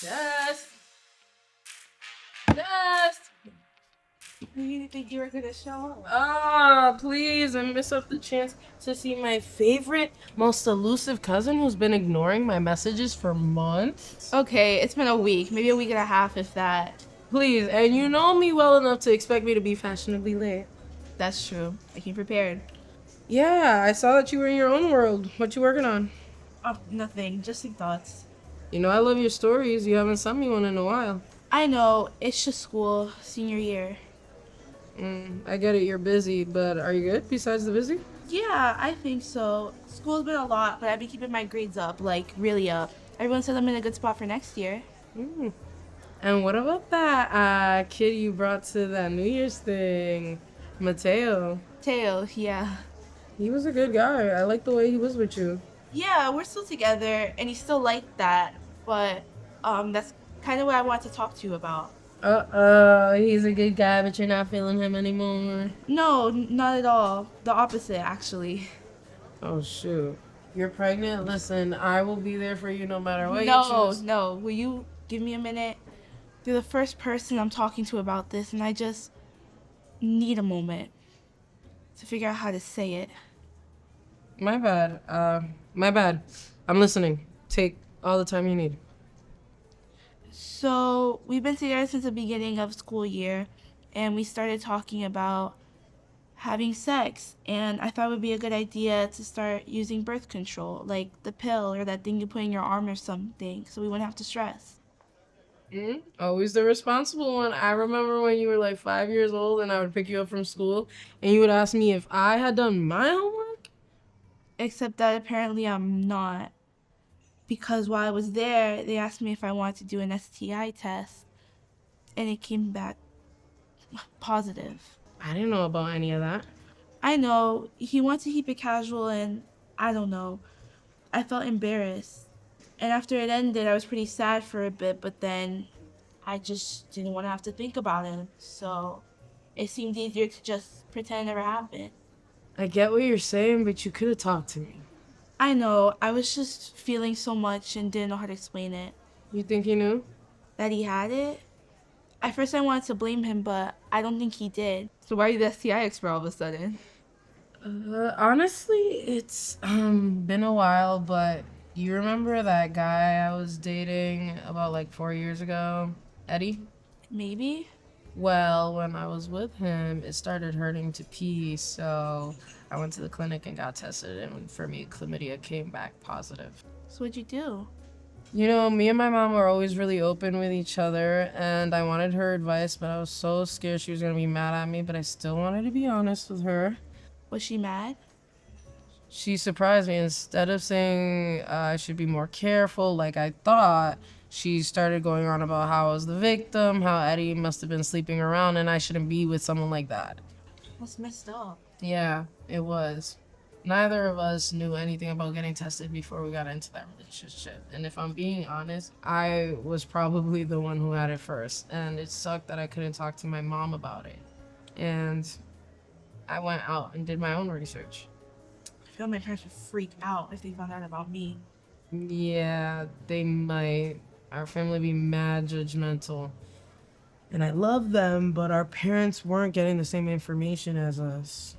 Just, just. You didn't think you were gonna show up? Ah, please, I miss up the chance to see my favorite, most elusive cousin who's been ignoring my messages for months. Okay, it's been a week, maybe a week and a half, if that. Please, and you know me well enough to expect me to be fashionably late. That's true. I came prepared. Yeah, I saw that you were in your own world. What you working on? Oh, nothing. Just some thoughts. You know I love your stories. You haven't sent me one in a while. I know, it's just school, senior year. I get it, you're busy, but are you good besides the busy? Yeah, I think so. School's been a lot, but I've been keeping my grades up, like really up. Everyone said I'm in a good spot for next year. Mm. And what about that kid you brought to that New Year's thing, Mateo? Teo, yeah. He was a good guy. I like the way he was with you. Yeah, we're still together, and he's still like that, but that's kind of what I wanted to talk to you about. He's a good guy, but you're not feeling him anymore. No, not at all. The opposite, actually. Oh, shoot. You're pregnant? Listen, I will be there for you no matter what you No, choose. no. Will you give me a minute? You're the first person I'm talking to about this, and I just need a moment to figure out how to say it. My bad. My bad. I'm listening. Take all the time you need. So, we've been together since the beginning of school year, and we started talking about having sex, and I thought it would be a good idea to start using birth control, like the pill or that thing you put in your arm or something, so we wouldn't have to stress. Always the responsible one. I remember when you were like 5 years old and I would pick you up from school and you would ask me if I had done my homework. Except that apparently I'm not. Because while I was there, they asked me if I wanted to do an STI test, and it came back positive. I didn't know about any of that. I know, he wanted to keep it casual, and I don't know. I felt embarrassed. And after it ended, I was pretty sad for a bit, but then I just didn't want to have to think about it. So it seemed easier to just pretend it never happened. I get what you're saying, but you could have talked to me. I know, I was just feeling so much and didn't know how to explain it. You think he knew? That he had it? At first I wanted to blame him, but I don't think he did. So why are you the STI expert all of a sudden? Honestly, it's been a while, but you remember that guy I was dating about like 4 years ago? Eddie? Maybe? Well, when I was with him, it started hurting to pee, so I went to the clinic and got tested, and for me, chlamydia came back positive. So what'd you do? You know, me and my mom were always really open with each other, and I wanted her advice, but I was so scared she was gonna be mad at me, but I still wanted to be honest with her. Was she mad? She surprised me. Instead of saying I should be more careful like I thought, she started going on about how I was the victim, how Eddie must have been sleeping around, and I shouldn't be with someone like that. That's messed up. Yeah, it was. Neither of us knew anything about getting tested before we got into that relationship. And if I'm being honest, I was probably the one who had it first. And it sucked that I couldn't talk to my mom about it. And I went out and did my own research. I feel my parents would freak out if they found out about me. Yeah, they might. Our family be mad judgmental. And I love them, but our parents weren't getting the same information as us.